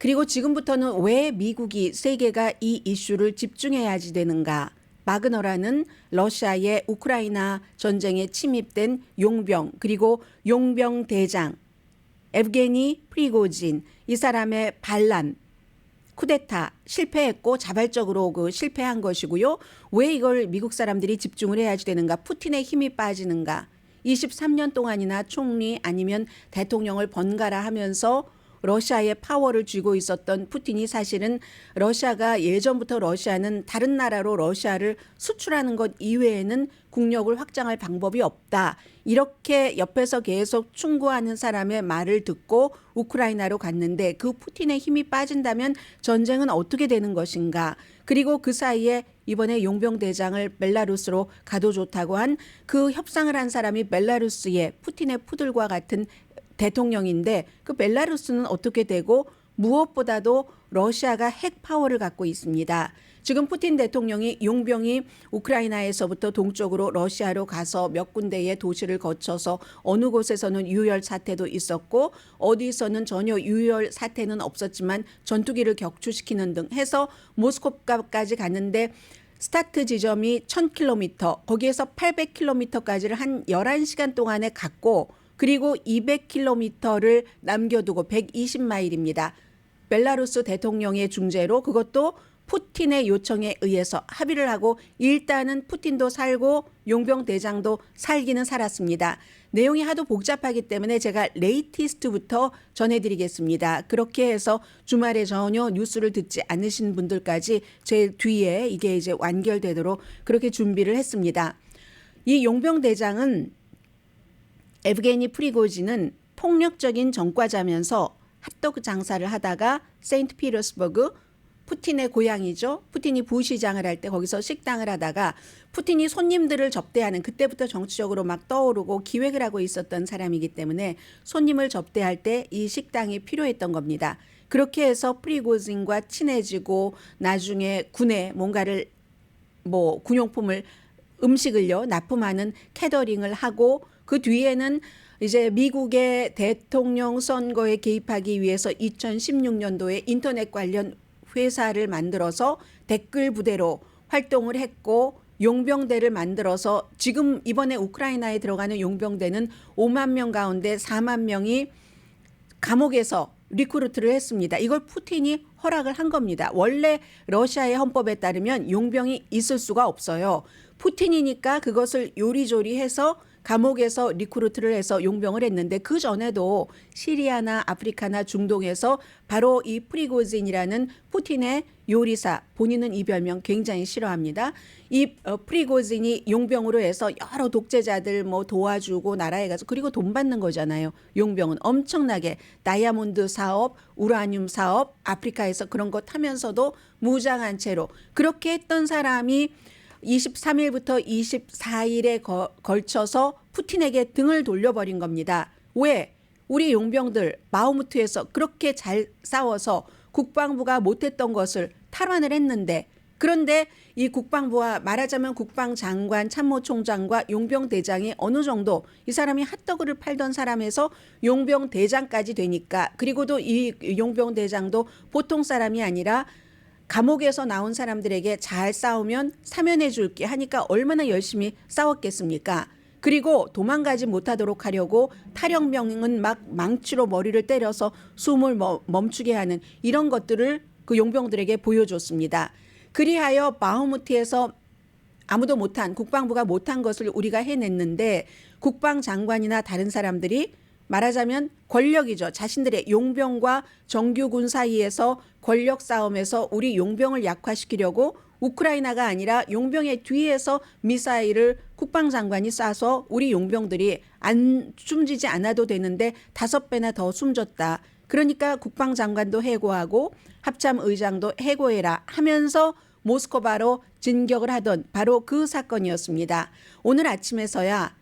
그리고 지금부터는 왜 미국이 세계가 이 이슈를 집중해야지 되는가? 바그너라는 러시아의 우크라이나 전쟁에 침입된 용병 그리고 용병 대장 에브게니 프리고진 이 사람의 반란 쿠데타 실패했고 자발적으로 실패한 것이고요. 왜 이걸 미국 사람들이 집중을 해야지 되는가? 푸틴의 힘이 빠지는가? 23년 동안이나 총리 아니면 대통령을 번갈아 하면서 러시아의 파워를 쥐고 있었던 푸틴이 사실은 러시아가 예전부터 러시아는 다른 나라로 러시아를 수출하는 것 이외에는 국력을 확장할 방법이 없다. 이렇게 옆에서 계속 충고하는 사람의 말을 듣고 우크라이나로 갔는데 그 푸틴의 힘이 빠진다면 전쟁은 어떻게 되는 것인가. 그리고 그 사이에 이번에 용병대장을 벨라루스로 가도 좋다고 한 그 협상을 한 사람이 벨라루스의 푸틴의 푸들과 같은 대통령인데 그 벨라루스는 어떻게 되고 무엇보다도 러시아가 핵 파워를 갖고 있습니다. 지금 푸틴 대통령이 용병이 우크라이나에서부터 동쪽으로 러시아로 가서 몇 군데의 도시를 거쳐서 어느 곳에서는 유혈 사태도 있었고 어디서는 전혀 유혈 사태는 없었지만 전투기를 격추시키는 등 해서 모스크바까지 갔는데 스타트 지점이 1000km 거기에서 800km까지를 한 11시간 동안에 갔고 그리고 200km를 남겨두고 120마일입니다. 벨라루스 대통령의 중재로 그것도 푸틴의 요청에 의해서 합의를 하고 일단은 푸틴도 살고 용병 대장도 살기는 살았습니다. 내용이 하도 복잡하기 때문에 제가 레이티스트부터 전해드리겠습니다. 그렇게 해서 주말에 전혀 뉴스를 듣지 않으신 분들까지 제 뒤에 이게 이제 완결되도록 그렇게 준비를 했습니다. 이 용병 대장은 에브게니 프리고진은 폭력적인 전과자면서 핫도그 장사를 하다가 세인트피터스버그 푸틴의 고향이죠. 푸틴이 부시장을 할 때 거기서 식당을 하다가 푸틴이 손님들을 접대하는 그때부터 정치적으로 막 떠오르고 기획을 하고 있었던 사람이기 때문에 손님을 접대할 때 이 식당이 필요했던 겁니다. 그렇게 해서 프리고진과 친해지고 나중에 군에 뭔가를 군용품을 음식을요 납품하는 캐더링을 하고 그 뒤에는 이제 미국의 대통령 선거에 개입하기 위해서 2016년도에 인터넷 관련 회사를 만들어서 댓글 부대로 활동을 했고 용병대를 만들어서 지금 이번에 우크라이나에 들어가는 용병대는 5만 명 가운데 4만 명이 감옥에서 리크루트를 했습니다. 이걸 푸틴이 허락을 한 겁니다. 원래 러시아의 헌법에 따르면 용병이 있을 수가 없어요. 푸틴이니까 그것을 요리조리해서 감옥에서 리크루트를 해서 용병을 했는데 그 전에도 시리아나 아프리카나 중동에서 바로 이 프리고진이라는 푸틴의 요리사, 본인은 이 별명 굉장히 싫어합니다. 이 프리고진이 용병으로 해서 여러 독재자들 도와주고 나라에 가서 그리고 돈 받는 거잖아요. 용병은 엄청나게 다이아몬드 사업, 우라늄 사업, 아프리카에서 그런 것 하면서도 무장한 채로 그렇게 했던 사람이 23일부터 24일에 걸쳐서 푸틴에게 등을 돌려버린 겁니다. 왜? 우리 용병들 바흐무트에서 그렇게 잘 싸워서 국방부가 못했던 것을 탈환을 했는데 그런데 이 국방부와 말하자면 국방장관, 참모총장과 용병대장이 어느 정도 이 사람이 핫도그를 팔던 사람에서 용병대장까지 되니까 그리고도 이 용병대장도 보통 사람이 아니라 감옥에서 나온 사람들에게 잘 싸우면 사면해 줄게 하니까 얼마나 열심히 싸웠겠습니까? 그리고 도망가지 못하도록 하려고 탈영병은 막 망치로 머리를 때려서 숨을 멈추게 하는 이런 것들을 그 용병들에게 보여줬습니다. 그리하여 바흐무트에서 아무도 못한 국방부가 못한 것을 우리가 해냈는데 국방장관이나 다른 사람들이 말하자면 권력이죠. 자신들의 용병과 정규군 사이에서 권력 싸움에서 우리 용병을 약화시키려고 우크라이나가 아니라 용병의 뒤에서 미사일을 국방장관이 쏴서 우리 용병들이 안 숨지지 않아도 되는데 5배나 더 숨졌다. 그러니까 국방장관도 해고하고 합참의장도 해고해라 하면서 모스크바로 진격을 하던 바로 그 사건이었습니다. 오늘 아침에서야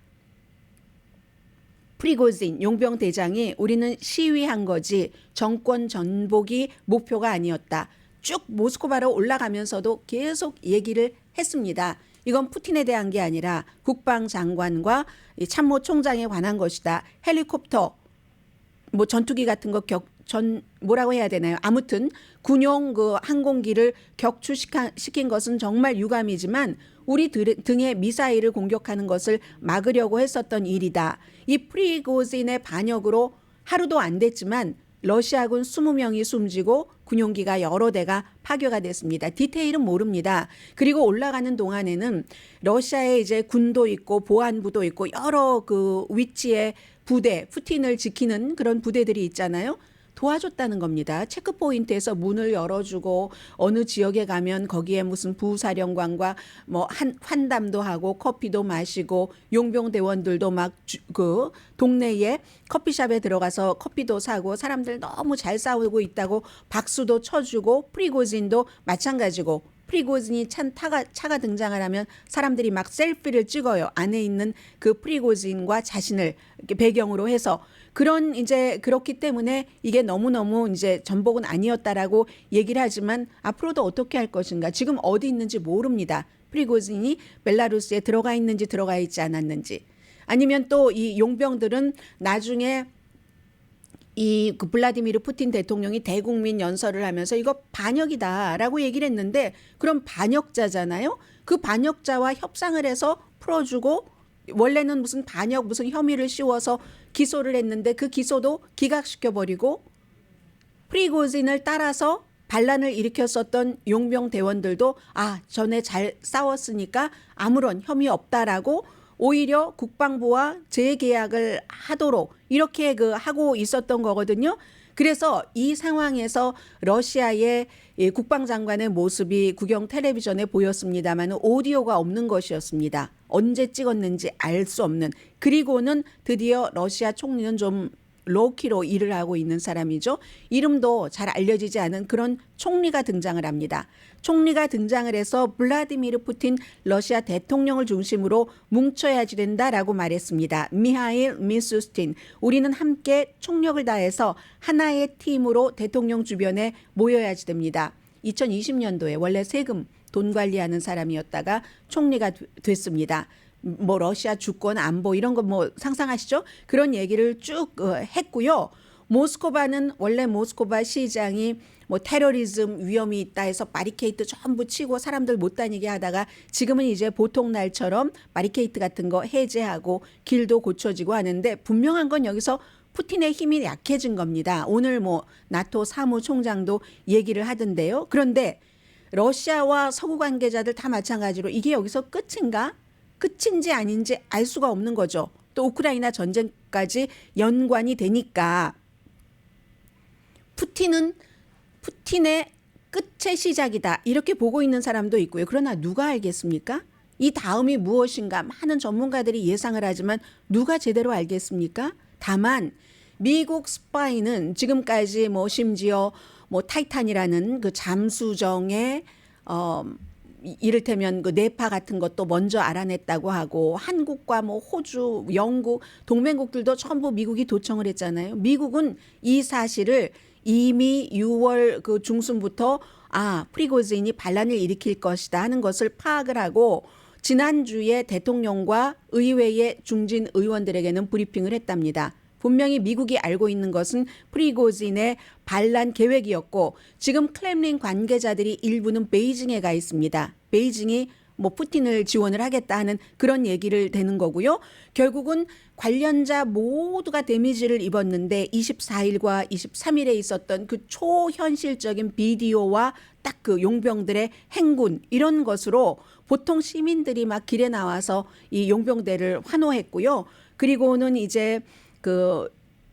프리고진 용병 대장이 우리는 시위한 거지 정권 전복이 목표가 아니었다. 쭉 모스크바로 올라가면서도 계속 얘기를 했습니다. 이건 푸틴에 대한 게 아니라 국방장관과 참모총장에 관한 것이다. 헬리콥터 전투기 같은 거 뭐라고 해야 되나요? 아무튼 군용 그 항공기를 격추시킨 것은 정말 유감이지만 우리 등에 미사일을 공격하는 것을 막으려고 했었던 일이다. 이 프리고진의 반역으로 하루도 안 됐지만 러시아군 20명이 숨지고 군용기가 여러 대가 파괴가 됐습니다. 디테일은 모릅니다. 그리고 올라가는 동안에는 러시아에 이제 군도 있고 보안부도 있고 여러 그 위치에 부대, 푸틴을 지키는 그런 부대들이 있잖아요. 도와줬다는 겁니다. 체크포인트에서 문을 열어주고 어느 지역에 가면 거기에 무슨 부사령관과 뭐 환담도 하고 커피도 마시고 용병대원들도 막 그 동네에 커피숍에 들어가서 커피도 사고 사람들 너무 잘 싸우고 있다고 박수도 쳐주고 프리고진도 마찬가지고 프리고진이 차가 등장을 하면 사람들이 막 셀피를 찍어요. 안에 있는 그 프리고진과 자신을 이렇게 배경으로 해서 그런 이제 그렇기 때문에 이게 너무너무 이제 전복은 아니었다라고 얘기를 하지만 앞으로도 어떻게 할 것인가 지금 어디 있는지 모릅니다. 프리고진이 벨라루스에 들어가 있는지 들어가 있지 않았는지 아니면 또 이 용병들은 나중에 이 그 블라디미르 푸틴 대통령이 대국민 연설을 하면서 이거 반역이다라고 얘기를 했는데 그럼 반역자잖아요. 그 반역자와 협상을 해서 풀어주고 원래는 무슨 반역 무슨 혐의를 씌워서 기소를 했는데 그 기소도 기각시켜버리고 프리고진을 따라서 반란을 일으켰었던 용병 대원들도 전에 잘 싸웠으니까 아무런 혐의 없다라고 오히려 국방부와 재계약을 하도록 이렇게 하고 있었던 거거든요. 그래서 이 상황에서 러시아의 국방장관의 모습이 국영 텔레비전에 보였습니다만 오디오가 없는 것이었습니다. 언제 찍었는지 알 수 없는. 그리고는 드디어 러시아 총리는 좀 로키로 일을 하고 있는 사람이죠. 이름도 잘 알려지지 않은 그런 총리가 등장을 합니다. 총리가 등장을 해서 블라디미르 푸틴 러시아 대통령을 중심으로 뭉쳐야지 된다라고 말했습니다. 미하일 미슈스틴, 우리는 함께 총력을 다해서 하나의 팀으로 대통령 주변에 모여야지 됩니다. 2020년도에 원래 세금 돈 관리하는 사람이었다가 총리가 됐습니다. 뭐 러시아 주권 안보 이런 거 뭐 상상하시죠? 그런 얘기를 쭉 했고요. 모스크바는 원래 모스크바 시장이 뭐 테러리즘 위험이 있다 해서 바리케이트 전부 치고 사람들 못 다니게 하다가 지금은 이제 보통 날처럼 바리케이트 같은 거 해제하고 길도 고쳐지고 하는데 분명한 건 여기서 푸틴의 힘이 약해진 겁니다. 오늘 뭐 나토 사무총장도 얘기를 하던데요. 그런데 러시아와 서구 관계자들 다 마찬가지로 이게 여기서 끝인가? 끝인지 아닌지 알 수가 없는 거죠. 또 우크라이나 전쟁까지 연관이 되니까 푸틴의 끝의 시작이다 이렇게 보고 있는 사람도 있고요. 그러나 누가 알겠습니까? 이 다음이 무엇인가 많은 전문가들이 예상을 하지만 누가 제대로 알겠습니까? 다만 미국 스파이는 지금까지 뭐 심지어 뭐 타이탄이라는 그 잠수정에 이를테면 그 네파 같은 것도 먼저 알아냈다고 하고 한국과 뭐 호주, 영국, 동맹국들도 전부 미국이 도청을 했잖아요. 미국은 이 사실을 이미 6월 그 중순부터 프리고진이 반란을 일으킬 것이다 하는 것을 파악을 하고 지난주에 대통령과 의회의 중진 의원들에게는 브리핑을 했답니다. 분명히 미국이 알고 있는 것은 프리고진의 반란 계획이었고 지금 크렘린 관계자들이 일부는 베이징에 가 있습니다. 베이징이 뭐 푸틴을 지원을 하겠다 하는 그런 얘기를 되는 거고요. 결국은 관련자 모두가 데미지를 입었는데 24일과 23일에 있었던 그 초현실적인 비디오와 딱 그 용병들의 행군 이런 것으로 보통 시민들이 막 길에 나와서 이 용병대를 환호했고요. 그리고는 이제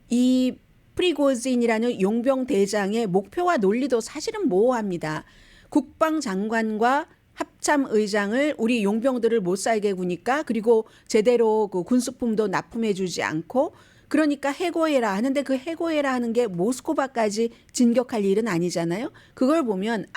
이 프리고진이라는 용병 대장의 목표와 논리도 사실은 모호합니다. 국방장관과 합참의장을 우리 용병들을 못 살게 구니까 그리고 제대로 그 군수품도 납품해주지 않고 그러니까 해고해라 하는데 그 해고해라 하는 게 모스크바까지 진격할 일은 아니잖아요. 그걸 보면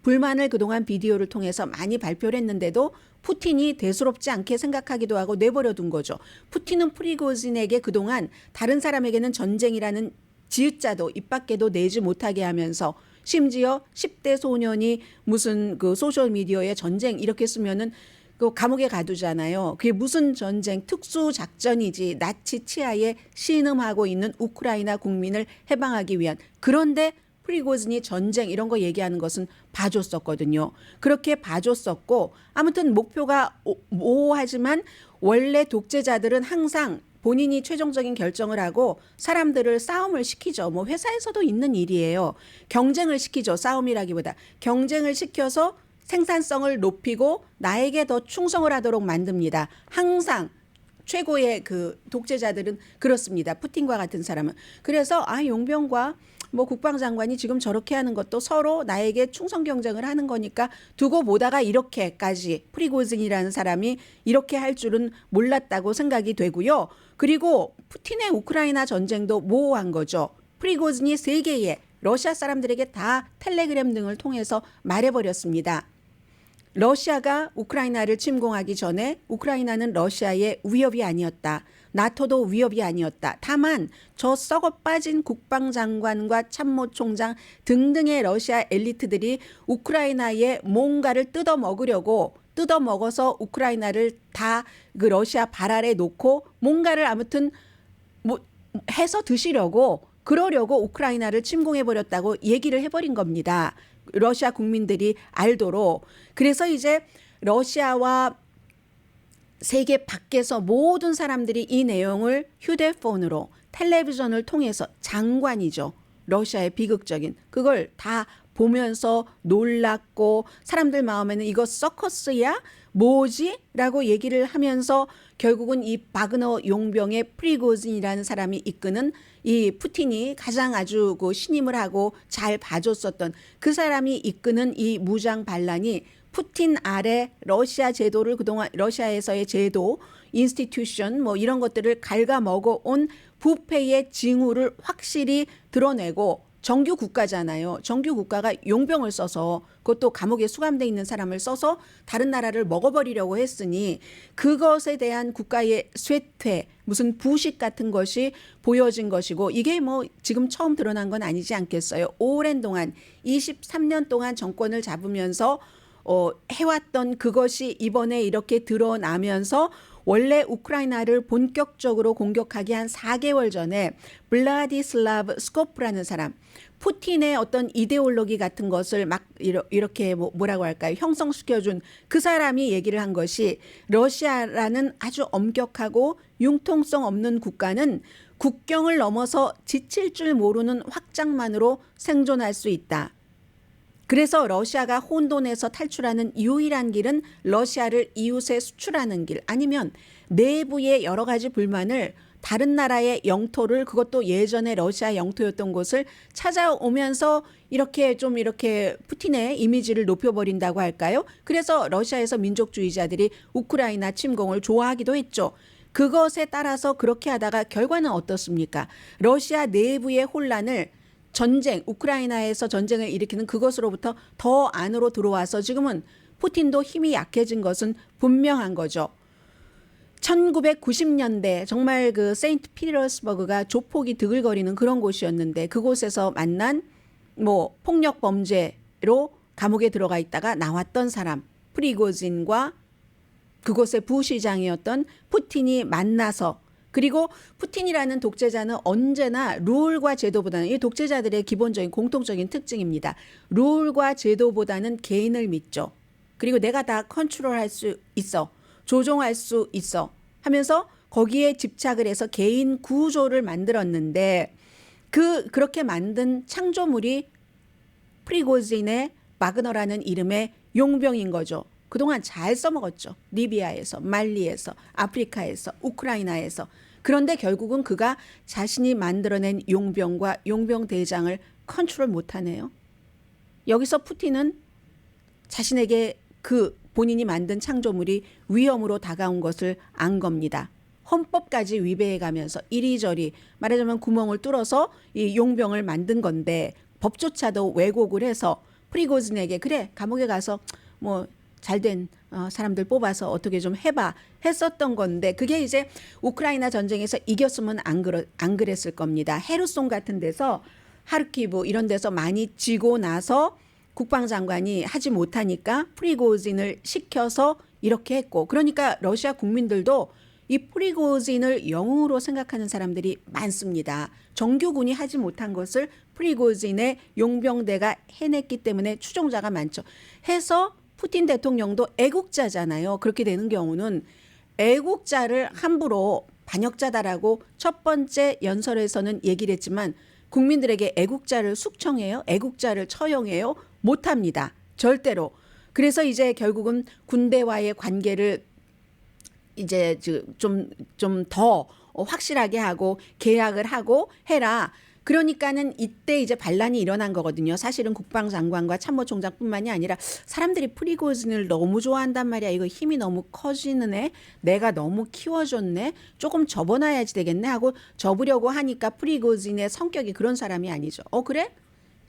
불만을 그동안 비디오를 통해서 많이 발표를 했는데도 푸틴이 대수롭지 않게 생각하기도 하고 내버려둔 거죠. 푸틴은 프리고진에게 그동안 다른 사람에게는 전쟁이라는 지읒자도 입 밖에도 내지 못하게 하면서 심지어 10대 소년이 무슨 그 소셜미디어에 전쟁 이렇게 쓰면은 그 감옥에 가두잖아요. 그게 무슨 전쟁, 특수 작전이지 나치 치하에 신음하고 있는 우크라이나 국민을 해방하기 위한. 그런데 프리고진이 전쟁 이런 거 얘기하는 것은 봐줬었거든요. 그렇게 봐줬었고 아무튼 목표가 모호하지만 원래 독재자들은 항상 본인이 최종적인 결정을 하고 사람들을 싸움을 시키죠. 뭐 회사에서도 있는 일이에요. 경쟁을 시키죠. 싸움이라기보다 경쟁을 시켜서 생산성을 높이고 나에게 더 충성을 하도록 만듭니다. 항상 최고의 그 독재자들은 그렇습니다. 푸틴과 같은 사람은. 그래서 용병과 뭐 국방장관이 지금 저렇게 하는 것도 서로 나에게 충성 경쟁을 하는 거니까 두고 보다가 이렇게까지 프리고진이라는 사람이 이렇게 할 줄은 몰랐다고 생각이 되고요. 그리고 푸틴의 우크라이나 전쟁도 모호한 거죠. 프리고진이 세계에 러시아 사람들에게 다 텔레그램 등을 통해서 말해버렸습니다. 러시아가 우크라이나를 침공하기 전에 우크라이나는 러시아의 위협이 아니었다. 나토도 위협이 아니었다. 다만 저 썩어 빠진 국방장관과 참모총장 등등의 러시아 엘리트들이 우크라이나에 뭔가를 뜯어먹어서 우크라이나를 다 그 러시아 발 아래 놓고 뭔가를 아무튼 뭐 해서 드시려고 그러려고 우크라이나를 침공해버렸다고 얘기를 해버린 겁니다. 러시아 국민들이 알도록. 그래서 이제 러시아와 세계 밖에서 모든 사람들이 이 내용을 휴대폰으로 텔레비전을 통해서 장관이죠. 러시아의 비극적인 그걸 다 보면서 놀랐고 사람들 마음에는 이거 서커스야? 뭐지? 라고 얘기를 하면서 결국은 이 바그너 용병의 프리고진이라는 사람이 이끄는 이 푸틴이 가장 아주 그 신임을 하고 잘 봐줬었던 그 사람이 이끄는 이 무장 반란이 푸틴 아래 러시아 제도를 그동안 러시아에서의 제도, 인스티튜션 뭐 이런 것들을 갉아먹어 온 부패의 징후를 확실히 드러내고 정규 국가잖아요. 정규 국가가 용병을 써서 그것도 감옥에 수감돼 있는 사람을 써서 다른 나라를 먹어버리려고 했으니 그것에 대한 국가의 쇠퇴, 무슨 부식 같은 것이 보여진 것이고 이게 뭐 지금 처음 드러난 건 아니지 않겠어요. 오랜 동안 23년 동안 정권을 잡으면서 해왔던 그것이 이번에 이렇게 드러나면서 원래 우크라이나를 본격적으로 공격하기 한 4개월 전에 블라디슬라브 스코프라는 사람, 푸틴의 어떤 이데올로기 같은 것을 막 이렇게 뭐라고 할까요? 형성시켜준 그 사람이 얘기를 한 것이 러시아라는 아주 엄격하고 융통성 없는 국가는 국경을 넘어서 지칠 줄 모르는 확장만으로 생존할 수 있다. 그래서 러시아가 혼돈에서 탈출하는 유일한 길은 러시아를 이웃에 수출하는 길 아니면 내부의 여러 가지 불만을 다른 나라의 영토를 그것도 예전에 러시아 영토였던 곳을 찾아오면서 이렇게 푸틴의 이미지를 높여버린다고 할까요? 그래서 러시아에서 민족주의자들이 우크라이나 침공을 좋아하기도 했죠. 그것에 따라서 그렇게 하다가 결과는 어떻습니까? 러시아 내부의 혼란을 우크라이나에서 전쟁을 일으키는 그것으로부터 더 안으로 들어와서 지금은 푸틴도 힘이 약해진 것은 분명한 거죠. 1990년대 정말 그 세인트 피터스버그가 조폭이 드글거리는 그런 곳이었는데 그곳에서 만난 뭐 폭력 범죄로 감옥에 들어가 있다가 나왔던 사람 프리고진과 그곳의 부시장이었던 푸틴이 만나서 그리고 푸틴이라는 독재자는 언제나 룰과 제도보다는 이 독재자들의 기본적인 공통적인 특징입니다. 룰과 제도보다는 개인을 믿죠. 그리고 내가 다 컨트롤할 수 있어. 조종할 수 있어. 하면서 거기에 집착을 해서 개인 구조를 만들었는데 그렇게 만든 창조물이 프리고진의 바그너라는 이름의 용병인 거죠. 그동안 잘 써먹었죠. 리비아에서, 말리에서, 아프리카에서, 우크라이나에서. 그런데 결국은 그가 자신이 만들어낸 용병과 용병 대장을 컨트롤 못하네요. 여기서 푸틴은 자신에게 그 본인이 만든 창조물이 위험으로 다가온 것을 안 겁니다. 헌법까지 위배해가면서 이리저리 말하자면 구멍을 뚫어서 이 용병을 만든 건데 법조차도 왜곡을 해서 프리고진에게 그래 감옥에 가서 뭐 잘된 사람들 뽑아서 어떻게 좀 해봐 했었던 건데 그게 이제 우크라이나 전쟁에서 이겼으면 안 그랬을 겁니다. 헤르손 같은 데서 하르키브 이런 데서 많이 지고 나서 국방장관이 하지 못하니까 프리고진을 시켜서 이렇게 했고, 그러니까 러시아 국민들도 이 프리고진을 영웅으로 생각하는 사람들이 많습니다. 정규군이 하지 못한 것을 프리고진의 용병대가 해냈기 때문에 추종자가 많죠. 해서 푸틴 대통령도 애국자잖아요. 그렇게 되는 경우는 애국자를 함부로 반역자다라고 첫 번째 연설에서는 얘기를 했지만 국민들에게 애국자를 숙청해요? 애국자를 처형해요? 못합니다. 절대로. 그래서 이제 결국은 군대와의 관계를 이제 좀 더 확실하게 하고 계약을 하고 해라. 그러니까는 이때 이제 반란이 일어난 거거든요. 사실은 국방장관과 참모총장뿐만이 아니라 사람들이 프리고진을 너무 좋아한단 말이야. 이거 힘이 너무 커지는 애. 내가 너무 키워줬네. 조금 접어놔야지 되겠네 하고 접으려고 하니까 프리고진의 성격이 그런 사람이 아니죠. 그래?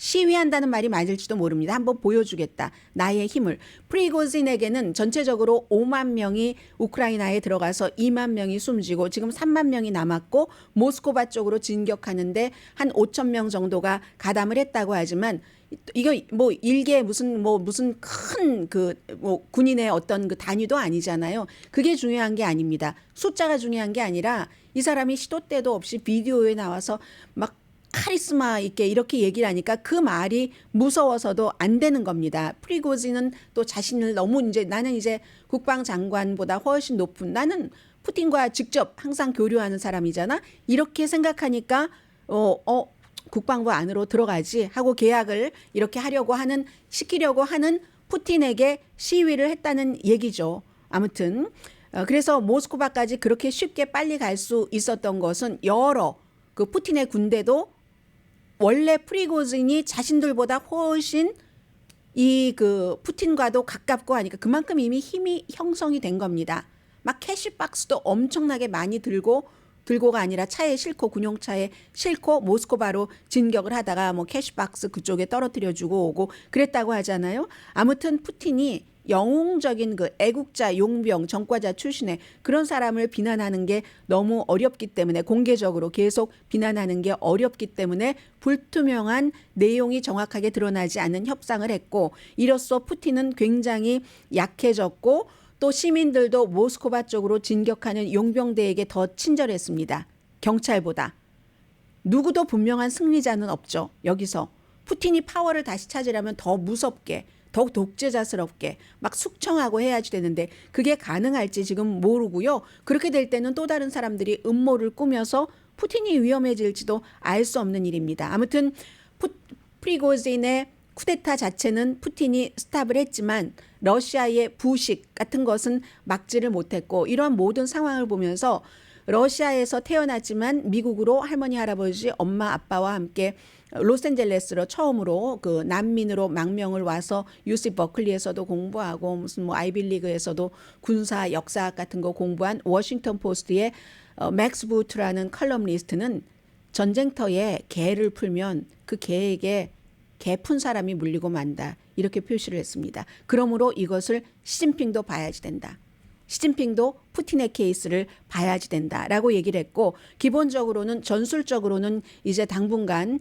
시위한다는 말이 맞을지도 모릅니다. 한번 보여주겠다. 나의 힘을. 프리고진에게는 전체적으로 5만 명이 우크라이나에 들어가서 2만 명이 숨지고 지금 3만 명이 남았고 모스크바 쪽으로 진격하는데 한 5천 명 정도가 가담을 했다고 하지만 이거 뭐 일개 무슨 큰 군인의 어떤 그 단위도 아니잖아요. 그게 중요한 게 아닙니다. 숫자가 중요한 게 아니라 이 사람이 시도 때도 없이 비디오에 나와서 막 카리스마 있게 이렇게 얘기를 하니까 그 말이 무서워서도 안 되는 겁니다. 프리고진은 또 자신을 너무 나는 이제 국방장관보다 훨씬 높은 나는 푸틴과 직접 항상 교류하는 사람이잖아. 이렇게 생각하니까 국방부 안으로 들어가지 하고 계약을 이렇게 시키려고 하는 푸틴에게 시위를 했다는 얘기죠. 아무튼 그래서 모스크바까지 그렇게 쉽게 빨리 갈 수 있었던 것은 여러 그 푸틴의 군대도 원래 프리고진이 자신들보다 훨씬 이 푸틴과도 가깝고 하니까 그만큼 이미 힘이 형성이 된 겁니다. 막 캐시박스도 엄청나게 많이 들고가 아니라 차에 싣고 군용차에 싣고 모스크바로 진격을 하다가 뭐 캐시박스 그쪽에 떨어뜨려주고 오고 그랬다고 하잖아요. 아무튼 푸틴이 영웅적인 그 애국자, 용병, 전과자 출신의 그런 사람을 비난하는 게 너무 어렵기 때문에 공개적으로 계속 비난하는 게 어렵기 때문에 불투명한 내용이 정확하게 드러나지 않는 협상을 했고 이로써 푸틴은 굉장히 약해졌고 또 시민들도 모스크바 쪽으로 진격하는 용병대에게 더 친절했습니다. 경찰보다. 누구도 분명한 승리자는 없죠. 여기서. 푸틴이 파워를 다시 찾으려면 더 무섭게 더욱 독재자스럽게 막 숙청하고 해야지 되는데 그게 가능할지 지금 모르고요. 그렇게 될 때는 또 다른 사람들이 음모를 꾸며서 푸틴이 위험해질지도 알 수 없는 일입니다. 아무튼 프리고진의 쿠데타 자체는 푸틴이 스탑을 했지만 러시아의 부식 같은 것은 막지를 못했고 이러한 모든 상황을 보면서 러시아에서 태어났지만 미국으로 할머니, 할아버지, 엄마, 아빠와 함께 로스앤젤레스로 처음으로 그 난민으로 망명을 와서 UC 버클리에서도 공부하고 무슨 뭐 아이빌리그에서도 군사 역사학 같은 거 공부한 워싱턴 포스트의 맥스 부트라는 컬럼니스트는 전쟁터에 개를 풀면 그 개에게 개 푼 사람이 물리고 만다 이렇게 표시를 했습니다. 그러므로 이것을 시진핑도 봐야지 된다. 시진핑도 푸틴의 케이스를 봐야지 된다라고 얘기를 했고 기본적으로는 전술적으로는 이제 당분간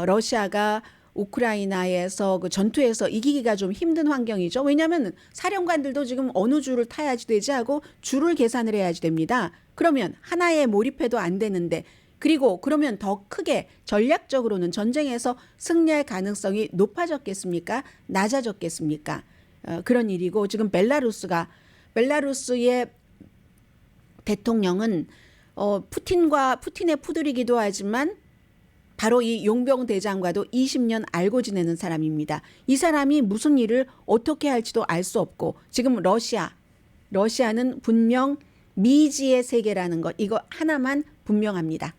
러시아가 우크라이나에서 그 전투에서 이기기가 좀 힘든 환경이죠. 왜냐하면 사령관들도 지금 어느 줄을 타야지 되지 하고 줄을 계산을 해야지 됩니다. 그러면 하나에 몰입해도 안 되는데 그리고 그러면 더 크게 전략적으로는 전쟁에서 승리할 가능성이 높아졌겠습니까? 낮아졌겠습니까? 그런 일이고 지금 벨라루스의 대통령은 푸틴의 푸들이기도 하지만 바로 이 용병 대장과도 20년 알고 지내는 사람입니다. 이 사람이 무슨 일을 어떻게 할지도 알 수 없고 지금 러시아는 분명 미지의 세계라는 것 이거 하나만 분명합니다.